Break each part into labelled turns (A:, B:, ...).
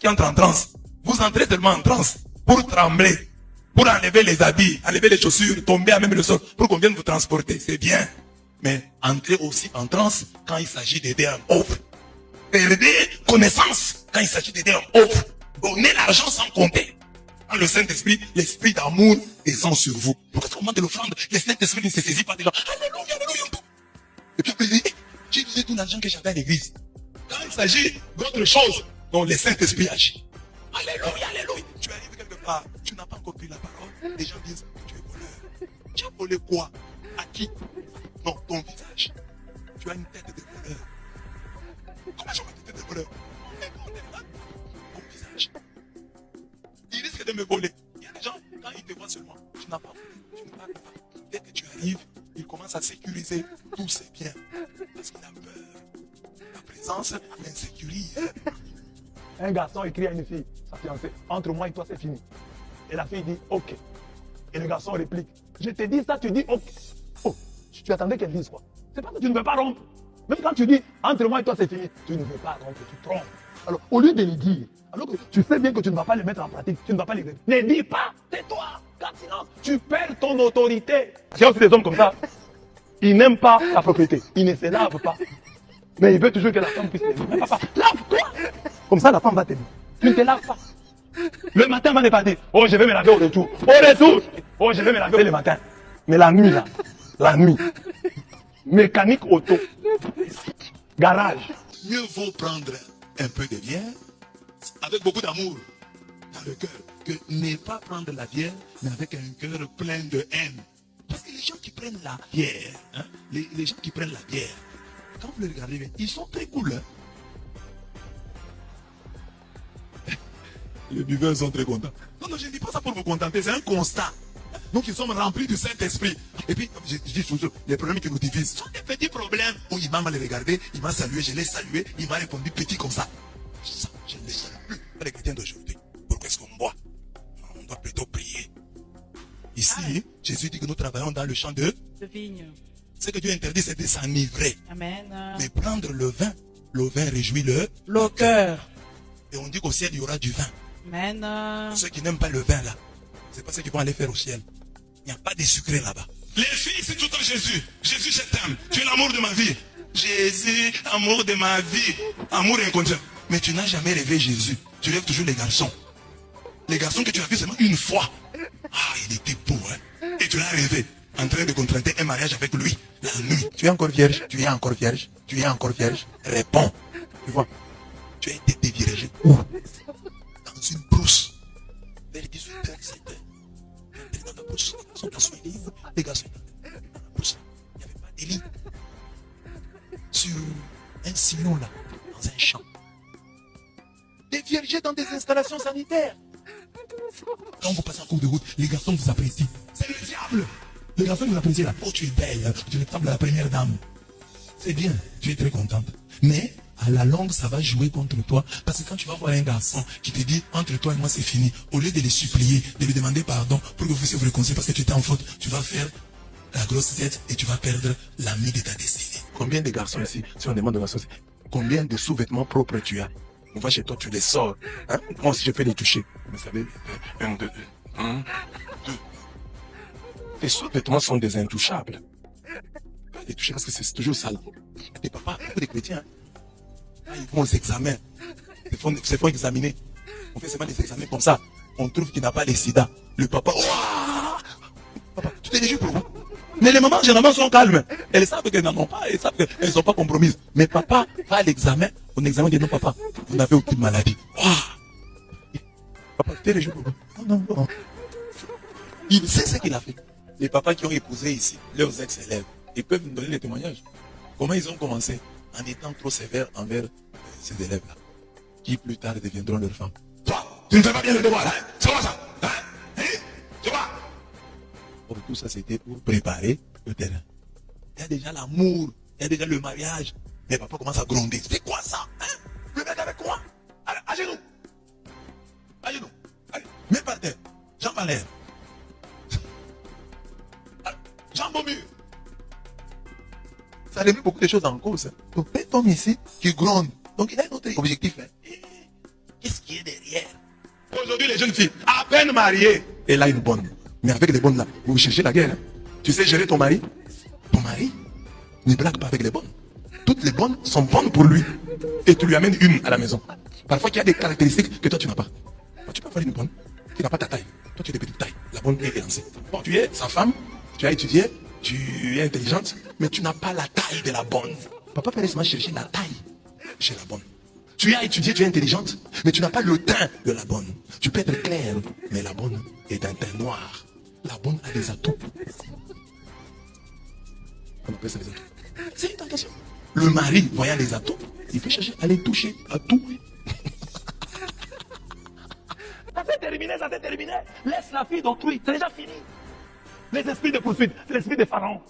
A: qui entrent en transe. Vous entrez tellement en transe pour trembler, pour enlever les habits, enlever les chaussures, tomber à même le sol, pour qu'on vienne vous transporter. C'est bien. Mais entrez aussi en transe quand il s'agit d'aider un pauvre. Perdez connaissance quand il s'agit d'aider un pauvre. Donnez l'argent sans compter. Quand le Saint-Esprit, l'esprit d'amour descend sur vous. Pourquoi au moment de l'offrande, le Saint-Esprit ne se saisit pas des gens. Alléluia, alléluia. Et puis après, il dit, j'ai utilisé tout l'argent que j'avais à l'église. Quand il s'agit d'autre chose, dont le Saint-Esprit agit. Alléluia, alléluia. Tu arrives quelque part, tu n'as pas encore pris la parole. Les gens disent que tu es voleur. Tu as volé quoi? À qui? Non, ton visage. Tu as une tête de voleur. Comment je vois une tête de voleur? Ton visage. Il risque de me voler. Il y a des gens, quand ils te voient seulement, tu n'as pas volé, tu ne parles pas. Dès que tu arrives, il commence à sécuriser tous ses biens. Parce qu'il a peur. La présence l'insécurise.
B: Un garçon écrit à une fille, sa fiancée, entre moi et toi c'est fini. Et la fille dit ok. Et le garçon réplique, je te dis ça, tu dis ok. Oh, tu attendais qu'elle dise quoi? C'est parce que tu ne veux pas rompre. Même quand tu dis entre moi et toi c'est fini, tu ne veux pas rompre, tu trompes. Alors au lieu de le dire, alors que tu sais bien que tu ne vas pas le mettre en pratique, tu ne vas pas le dire, ne dis pas, tais-toi, car sinon tu perds ton autorité. Il y a aussi des hommes comme ça, ils n'aiment pas la propriété, ils ne se lavent pas. Mais il veut toujours que la femme puisse l'aimer. Papa, lave-toi. Comme ça, la femme va t'aimer. Tu ne te laves pas. Le matin, va ne pas dire, oh, je vais me laver au retour. Au retour. Oh, je vais me laver le matin. Mais la nuit, là, la nuit. Mécanique auto. Garage.
A: Mieux vaut prendre un peu de bière avec beaucoup d'amour dans le cœur que ne pas prendre la bière, mais avec un cœur plein de haine. Parce que les gens qui prennent la bière, hein, les gens qui prennent la bière, quand vous les regardez bien, ils sont très cool. Hein? Les buveurs sont très contents. Non, non, je ne dis pas ça pour vous contenter, c'est un constat. Donc ils sont remplis du Saint-Esprit. Et puis, je dis toujours, les problèmes qui nous divisent sont des petits problèmes. Oh, il m'a mal regardé, il m'a salué, je l'ai salué, il m'a répondu petit comme ça. Ça, je ne les salue plus. Les chrétiens d'aujourd'hui, pourquoi est-ce qu'on boit? On doit plutôt prier. Ici, Jésus dit que nous travaillons dans le champ de
C: vigne.
A: Ce que Dieu interdit, c'est de s'enivrer.
C: Amen.
A: Mais prendre le vin réjouit le
C: cœur.
A: Et on dit qu'au ciel, il y aura du vin.
C: Amen.
A: Ceux qui n'aiment pas le vin, là, c'est pas ceux qui vont aller faire au ciel. Il n'y a pas de sucré là-bas. Les filles, c'est tout le temps Jésus. Jésus, je t'aime. Tu es l'amour de ma vie. Jésus, amour de ma vie. Amour inconditionnel. Mais tu n'as jamais rêvé Jésus. Tu rêves toujours les garçons. Les garçons que tu as vus seulement une fois. Ah, il était beau, hein. Et tu l'as rêvé. En train de contracter un mariage avec lui la nuit. Tu es encore vierge, tu es encore vierge, tu es encore vierge. Réponds. Tu vois, tu as été dévirgé. Où? Dans une brousse. Vers 18h, 17h. Dans la brousse. Les garçons sont suivis. Les garçons dans la brousse. Il n'y avait pas de lit. Sur un sillon là, dans un champ. Des vierges dans des installations sanitaires. Quand vous passez en cours de route, les garçons vous apprécient. C'est le diable. Les garçons vous apprécient là. Oh, tu es belle. Tu ressembles à la première dame. C'est bien. Tu es très contente. Mais à la longue, ça va jouer contre toi. Parce que quand tu vas voir un garçon qui te dit entre toi et moi c'est fini, au lieu de les supplier, de lui demander pardon pour que vous puissiez vous réconcilier parce que tu étais en faute, tu vas faire la grosse tête et tu vas perdre l'ami de ta destinée. Combien de garçons ici, si on demande de la société, combien de sous-vêtements propres tu as? On va chez toi, tu les sors. Hein? Moi aussi, je fais les toucher. Vous savez, 1, 2, 1, 2. Les sous-vêtements sont des intouchables. Pas les toucher parce que c'est toujours sale. Les papas, beaucoup de chrétiens, hein? Ils vont aux examens. Ils font examiner. On fait seulement des examens comme ça. On trouve qu'il n'a pas les sida. Le papa, ouah! Papa, tu t'es déjà pour vous. Mais les mamans, généralement, sont calmes. Elles savent qu'elles n'en ont pas. Elles savent qu'elles ne sont pas compromises. Mais papa va à l'examen. Au examen, dit non, papa, vous n'avez aucune maladie. Ouah! Papa, tu t'es déjà pour vous. Non, non, non. Il sait ce qu'il a fait. Les papas qui ont épousé ici, leurs ex-élèves, ils peuvent nous donner les témoignages. Comment ils ont commencé? En étant trop sévères envers ces élèves-là, qui plus tard deviendront leurs femmes. Toi, tu ne fais pas bien le devoir, hein? C'est quoi ça? Hein? Tu vois? Pour tout ça, c'était pour préparer le terrain. Il y a déjà l'amour, il y a déjà le mariage. Mais papa commence à gronder. C'est quoi ça? Hein? Le mec avec quoi? Allez, à genoux. À genoux. Allez, mets par terre. Jambes en l'air. Jambes au mur. Ça remet beaucoup de choses en cause. Donc, un homme ici qui gronde. Donc, il a un autre objectif. Hein. Qu'est-ce qui est derrière? Aujourd'hui, les jeunes filles, à peine mariées, elle a une bonne. Mais avec les bonnes là, vous cherchez la guerre. Hein? Tu sais gérer ton mari? Ton mari ne blague pas avec les bonnes. Toutes les bonnes sont bonnes pour lui. Et tu lui amènes une à la maison. Parfois, il y a des caractéristiques que toi, tu n'as pas. Tu peux avoir une bonne qui n'a pas ta taille. Toi, tu es de petite taille. La bonne est élancée. Bon, tu es sa femme, tu as étudié, tu es intelligente, mais tu n'as pas la taille de la bonne. Papa peut laisser chercher la taille chez la bonne. Tu as étudié, tu es intelligente, mais tu n'as pas le teint de la bonne. Tu peux être claire, mais la bonne est d'un teint noir. La bonne a des atouts. On appelle ça des atouts. C'est une tentation. Le mari, voyant les atouts, il peut chercher à les toucher à tout.
B: Ça s'est terminé, ça s'est terminé. Laisse la fille d'autrui, c'est déjà fini. Les esprits de poursuite, l'esprit de Pharaon.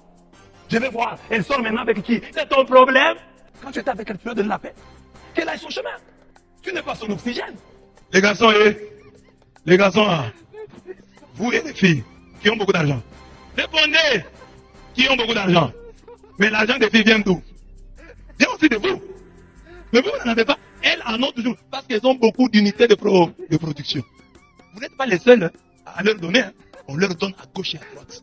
B: Je vais voir, elle sort maintenant avec qui? C'est ton problème. Quand tu étais avec elle, tu lui as donné la paix. Qu'elle aille son chemin. Tu n'es pas son oxygène.
A: Les garçons, vous et les filles qui ont beaucoup d'argent, répondez, qui ont beaucoup d'argent. Mais l'argent des filles vient d'où? Vient aussi de vous. Mais vous n'en avez pas. Elles en ont toujours. Parce qu'elles ont beaucoup d'unités de production. Vous n'êtes pas les seuls à leur donner. Hein. On leur donne à gauche et à droite.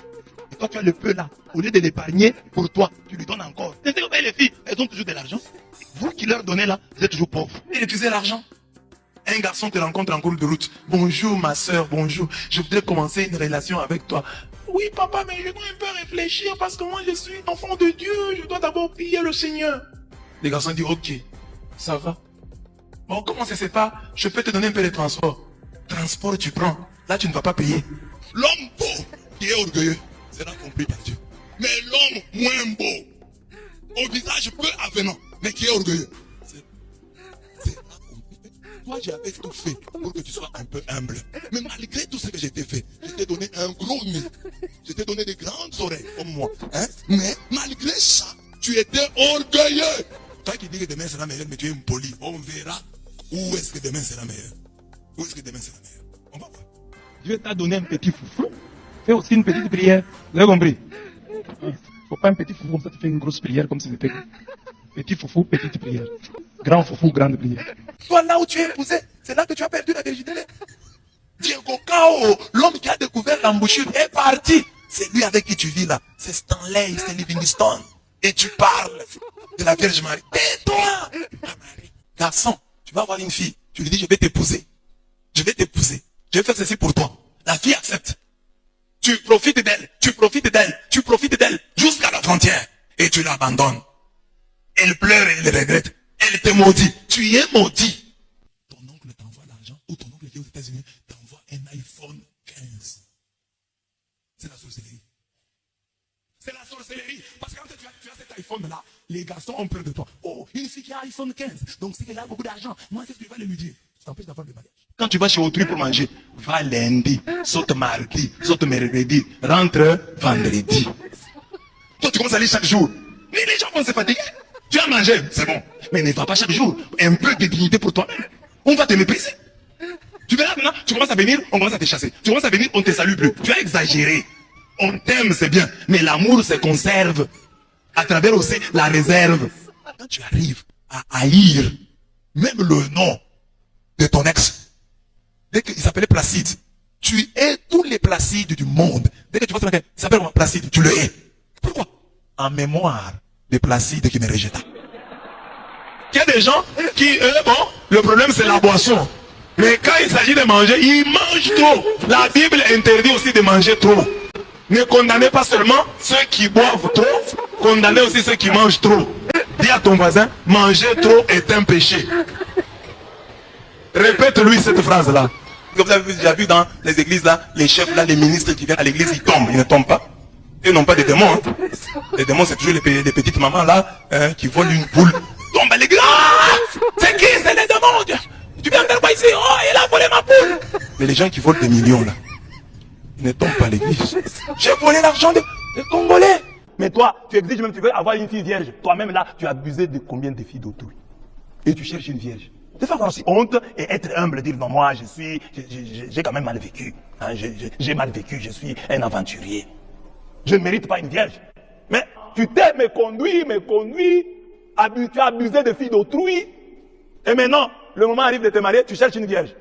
A: Et toi, tu as le peu là. Au lieu de l'épargner pour toi, tu lui donnes encore. C'est que les filles, elles ont toujours de l'argent. Vous qui leur donnez là, vous êtes toujours pauvres. Et utiliser l'argent. Un garçon te rencontre en cours de route. Bonjour ma soeur, bonjour. Je voudrais commencer une relation avec toi. Oui papa, mais je dois un peu réfléchir parce que moi je suis enfant de Dieu. Je dois d'abord prier le Seigneur. Les garçons disent ok, ça va. Bon, comment ça se passe pas? Je peux te donner un peu de transport. Transport, tu prends. Là, tu ne vas pas payer. L'homme beau qui est orgueilleux sera compris par Dieu. Mais l'homme moins beau, au visage peu avenant, mais qui est orgueilleux, c'est pas compris. Toi, j'avais tout fait pour que tu sois un peu humble. Mais malgré tout ce que j'ai fait, je t'ai donné un gros nez. Je t'ai donné des grandes oreilles comme moi. Hein? Mais malgré ça, tu étais orgueilleux. Toi qui dis que demain sera meilleur, mais tu es impoli. On verra où est-ce que demain sera meilleur. Où est-ce que demain sera meilleur? On va voir. Dieu t'a donné un petit foufou. Fais aussi une petite prière. Vous avez compris? Faut pas un petit foufou comme ça, tu fais une grosse prière comme si c'était petit foufou, petite prière. Grand foufou, grande prière. Toi, là où tu es épousé, c'est là que tu as perdu la virginité. Diego Cao, l'homme qui a découvert l'embouchure, est parti. C'est lui avec qui tu vis là. C'est Stanley, c'est Livingstone. Et tu parles de la Vierge Marie. Tais-toi! Garçon, tu vas avoir une fille. Tu lui dis, je vais t'épouser. Je vais t'épouser. Je vais faire ceci pour toi. La fille accepte. Tu profites d'elle, tu profites d'elle, tu profites d'elle jusqu'à la frontière. Et tu l'abandonnes. Elle pleure et elle regrette. Elle te maudit. Tu es maudit. Ton oncle t'envoie l'argent ou ton oncle qui est aux États-Unis t'envoie un iPhone 15. C'est la sorcellerie. C'est la sorcellerie. Parce que quand tu as cet iPhone-là, les garçons ont peur de toi. Oh, une fille qui a iPhone 15. Donc c'est qu'elle a beaucoup d'argent. Moi, qu'est-ce que tu vas lui dire? Ça t'empêche d'avoir le mariage. Quand tu vas chez autrui pour manger, va lundi, saute mardi, saute mercredi, rentre vendredi. Toi, tu commences à aller chaque jour. Mais les gens vont se fatiguer. Tu as mangé, c'est bon. Mais ne va pas chaque jour. Un peu de dignité pour toi-même. On va te mépriser. Tu verras maintenant, tu commences à venir, on commence à te chasser. Tu commences à venir, on ne te salue plus. Tu as exagéré. On t'aime, c'est bien. Mais l'amour se conserve à travers aussi la réserve. Quand tu arrives à haïr même le nom de ton ex, dès qu'il s'appelait Placide, tu hais tous les Placides du monde. Dès que tu vois quelqu'un qui s'appelle Placide, tu le hais. Pourquoi? En mémoire de Placide qui me rejeta. Il y a des gens qui, bon, le problème c'est la boisson. Mais quand il s'agit de manger, ils mangent trop. La Bible interdit aussi de manger trop. Ne condamnez pas seulement ceux qui boivent trop, condamnez aussi ceux qui mangent trop. Dis à ton voisin, manger trop est un péché. Répète-lui cette phrase-là. Vous avez déjà vu dans les églises là, les chefs là, les ministres qui viennent à l'église, ils tombent, ils ne tombent pas. Ils n'ont pas de démons. Hein. Les démons, c'est toujours les petites mamans là, qui volent une poule. Tombent à l'église. Ah, c'est qui? C'est les démons. Tu viens faire quoi ici? Oh, il a volé ma poule. Mais les gens qui volent des millions là, ils ne tombent pas à l'église. J'ai volé l'argent des Congolais.
B: Mais toi, tu exiges même, tu veux avoir une fille vierge. Toi-même là, tu as abusé de combien de filles d'autrui? Et tu cherches une vierge. Tu fais avoir aussi honte et être humble, dire non, moi j'ai quand même mal vécu. Hein, j'ai mal vécu, je suis un aventurier. Je ne mérite pas une vierge. Mais tu t'es méconduit, tu as abusé de filles d'autrui. Et maintenant, le moment arrive de te marier, tu cherches une vierge.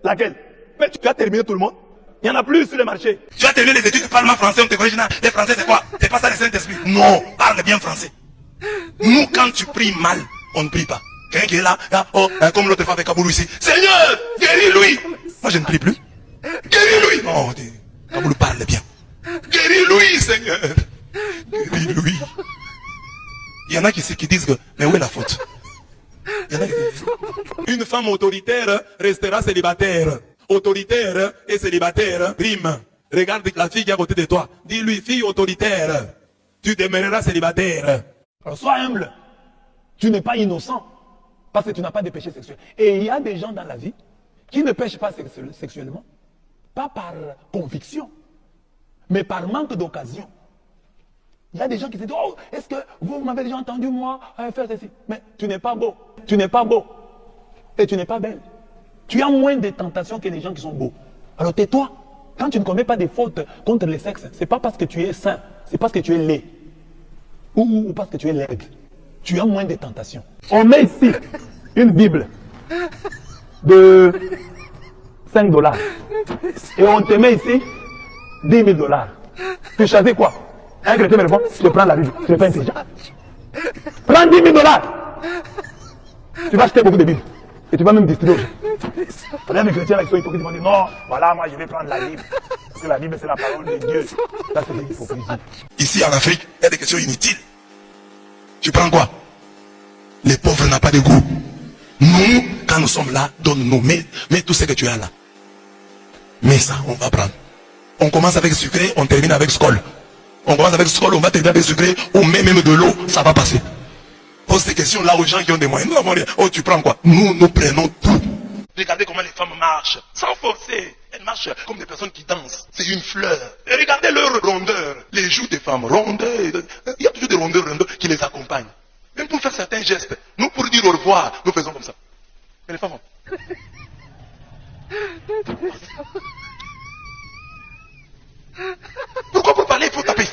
B: Laquelle? Mais tu as terminé tout le monde. Il n'y en a plus sur le marché.
A: Tu as terminé les études, tu parles mal français, on te corrige. Les Français, c'est quoi? C'est pas ça le Saint-Esprit. Non, parle bien français. Nous, quand tu pries mal, on ne prie pas. Quelqu'un qui est là, comme l'autre fois avec Kaboulou ici. Seigneur, guéris-lui. Moi, je ne prie plus. Guéris-lui. Non, Kaboulou parle bien. Guéris-lui, Seigneur. Guéris-lui. Il y en a qui disent que, mais où est la faute? Il y en a qui disent, une femme autoritaire restera célibataire. Autoritaire et célibataire, rime. Regarde la fille qui est à côté de toi. Dis-lui, fille autoritaire, tu demeureras célibataire.
B: Alors sois humble. Tu n'es pas innocent. Parce que tu n'as pas de péché sexuel. Et il y a des gens dans la vie qui ne pêchent pas sexuellement. Pas par conviction, mais par manque d'occasion. Il y a des gens qui se disent, oh, est-ce que vous m'avez déjà entendu moi faire ceci? Mais tu n'es pas beau. Tu n'es pas beau. Et tu n'es pas belle. Tu as moins de tentations que les gens qui sont beaux. Alors tais-toi. Quand tu ne commets pas de fautes contre les sexes, ce n'est pas parce que tu es saint, c'est parce que tu es laid. Ou parce que tu es laide. Tu as moins de tentations. On met ici une Bible de 5 $. Et on te met ici 10 000 $. Tu choisis quoi? Un chrétien me répond, je prends la Bible. Tu n'es pas intelligent. Prends 10 000 $. Tu vas acheter beaucoup de Bibles. Et tu vas même distribuer aux gens. Regarde les chrétiens, ils sont hypocrites, ils vont dire non, voilà, moi je vais prendre la Bible. Parce que la Bible, c'est la parole de Dieu. Ça, c'est l'hypocrisie.
A: Ici en Afrique, il y a des questions inutiles. Tu prends quoi? Les pauvres n'ont pas de goût. Nous, quand nous sommes là, donne-nous. Mets tout ce que tu as là. Mais ça, on va prendre. On commence avec sucré, on termine avec scol. On commence avec scol, on va terminer avec sucré, on met même de l'eau, ça va passer. Pose ces questions là aux gens qui ont des moyens. Nous avons rien. Oh, tu prends quoi? Nous prenons tout. Regardez comment les femmes marchent, sans forcer. Elles marchent comme des personnes qui dansent. C'est une fleur. Et regardez leur rondeur. Les joues des femmes rondes. Il y a toujours des rondeurs qui les accompagnent. Même pour faire certains gestes. Nous, pour dire au revoir, nous faisons comme ça. Mais les femmes font. Pourquoi pour parler, il faut taper?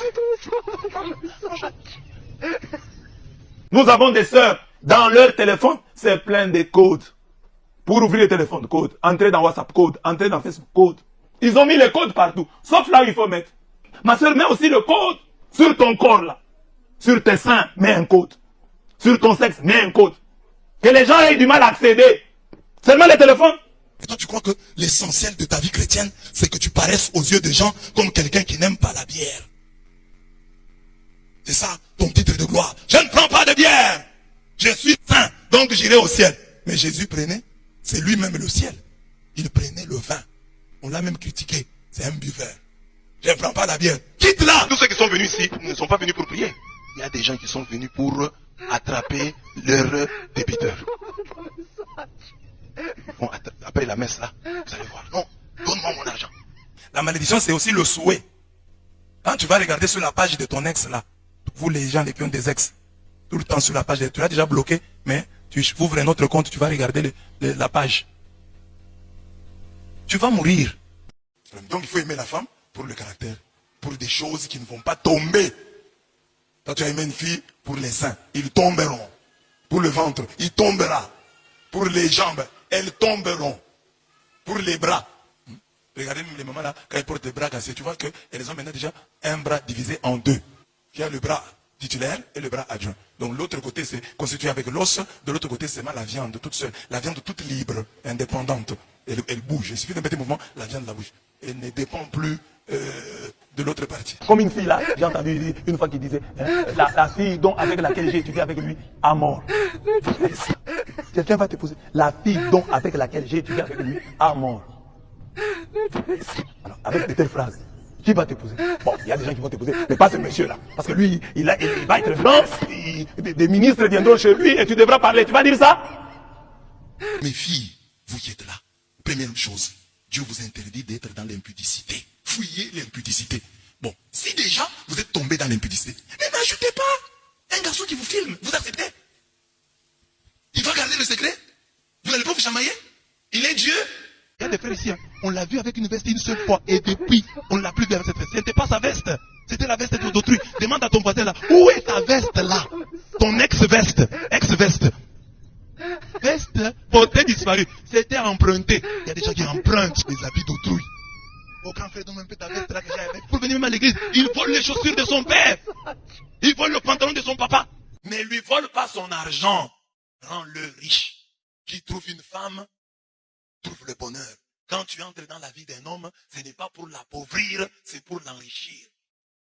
B: Nous avons des sœurs. Dans leur téléphone, c'est plein de codes. Pour ouvrir le téléphone, code. Entrer dans WhatsApp, code. Entrer dans Facebook, code. Ils ont mis les codes partout. Sauf là où il faut mettre. Ma sœur, met aussi le code sur ton corps là. Sur tes seins, mets un code. Sur ton sexe, mets un code. Que les gens aient du mal à accéder. Seulement le téléphone.
A: Et toi, tu crois que l'essentiel de ta vie chrétienne, c'est que tu paraisses aux yeux des gens comme quelqu'un qui n'aime pas la bière. C'est ça, ton titre de gloire. Je ne prends pas de bière. Je suis saint, donc j'irai au ciel. Mais Jésus prenait, c'est lui-même le ciel. Il prenait le vin. On l'a même critiqué. C'est un buveur. Je ne prends pas la bière. Quitte-la. Tous ceux qui sont venus ici ne sont pas venus pour prier. Il y a des gens qui sont venus pour attraper leur débiteur. Bon, après la messe là, vous allez voir. Non, donne-moi mon argent. La malédiction, c'est aussi le souhait. Quand tu vas regarder sur la page de ton ex là, vous les gens qui ont des ex, tout le temps sur la page, tu l'as déjà bloqué, mais tu ouvres un autre compte, tu vas regarder la page. Tu vas mourir. Donc il faut aimer la femme pour le caractère, pour des choses qui ne vont pas tomber. Toi tu as aimé une fille pour les seins, ils tomberont. Pour le ventre, il tombera. Pour les jambes, elles tomberont. Pour les bras. Regardez même les mamans là, quand elles portent des bras cassés, tu vois qu'elles ont maintenant déjà un bras divisé en deux. Il y a le bras titulaire et le bras adjoint. Donc l'autre côté c'est constitué avec l'os, de l'autre côté c'est la viande toute seule. La viande toute libre, indépendante. Elle bouge. Il suffit de mettre un mouvement, la viande la bouge. Elle ne dépend plus de l'autre partie.
B: Comme une fille là, j'ai entendu une fois qui disait, la fille avec laquelle j'ai étudié avec lui a mort. Quelqu'un va te poser, la fille avec laquelle j'ai étudié avec lui a mort. Alors, avec de telles phrases, qui va te poser? Bon, il y a des gens qui vont te poser, mais pas ce monsieur-là. Parce que lui, il va être blanc, des ministres viendront chez lui et tu devras parler. Tu vas dire ça?
A: Mes filles, vous qui êtes là, première chose, Dieu vous interdit d'être dans l'impudicité. Fuyez l'impudicité. Bon, si déjà vous êtes tombé dans l'impudicité, mais n'ajoutez pas un garçon qui vous filme, vous acceptez? Il va garder le secret? Vous n'allez pas vous chamailler? Il est Dieu? Il y a des frères ici, hein. On l'a vu avec une veste une seule fois et depuis, on ne l'a plus vu avec cette veste. C'était pas sa veste, c'était la veste d'autrui. Demande à ton voisin là, où est ta veste là? Ton ex-veste, ex-veste. veste portait disparu. C'était emprunté. Il y a des gens qui empruntent les habits d'autrui. Au grand frère, donne un peu ta veste là que j'avais pour venir même à l'église. Il vole les chaussures de son père. Il vole le pantalon de son papa. Ne lui vole pas son argent. Rends-le riche. Qui trouve une femme, trouve le bonheur. Quand tu entres dans la vie d'un homme, ce n'est pas pour l'appauvrir, c'est pour l'enrichir.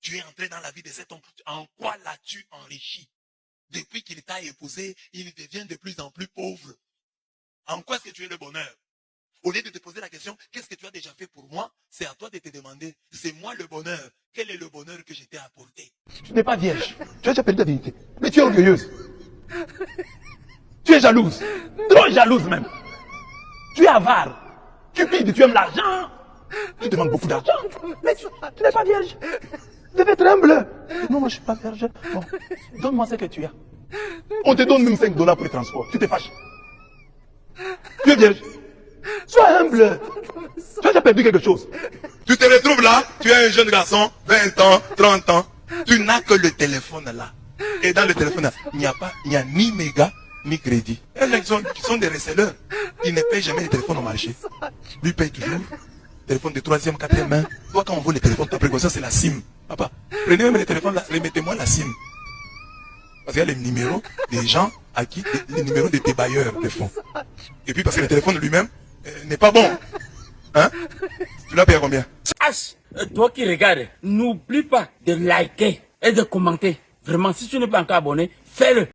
A: Tu es entré dans la vie de cet homme. En quoi l'as-tu enrichi? Depuis qu'il t'a épousé, il devient de plus en plus pauvre. En quoi est-ce que tu es le bonheur? Au lieu de te poser la question, qu'est-ce que tu as déjà fait pour moi? C'est à toi de te demander, c'est moi le bonheur. Quel est le bonheur que je t'ai apporté?
B: Tu n'es pas vierge. Tu as déjà perdu ta vérité. Mais tu es orgueilleuse. Tu es jalouse. Trop jalouse même. Tu es avare. Cupide, tu aimes l'argent. Tu demandes beaucoup d'argent. Mais tu n'es pas vierge. Tu devais être humble. Non, moi je ne suis pas vierge. Bon, donne-moi ce que tu as. On te donne même $5 pour le transport. Tu te fâches. Tu es vierge. Sois humble. Tu as déjà perdu quelque chose.
A: Tu te retrouves là, tu es un jeune garçon, 20 ans, 30 ans. Tu n'as que le téléphone là. Et dans le téléphone là, il n'y a ni méga, ni crédit. Il y a des gens qui sont des resellers. Ils ne payent jamais les téléphones au marché. Lui paye toujours. Téléphone de 3e, 4e main. Toi, quand on voit les téléphones, ta précaution, c'est la SIM. Papa, prenez même les téléphones là, remettez-moi la SIM. Parce qu'il y a les numéros des gens à qui, les numéros de tes bailleurs de fonds. Et puis parce que le téléphone lui-même n'est pas bon. Hein? Tu l'as payé combien?
C: Toi qui regardes, n'oublie pas de liker et de commenter. Vraiment, si tu n'es pas encore abonné, fais-le.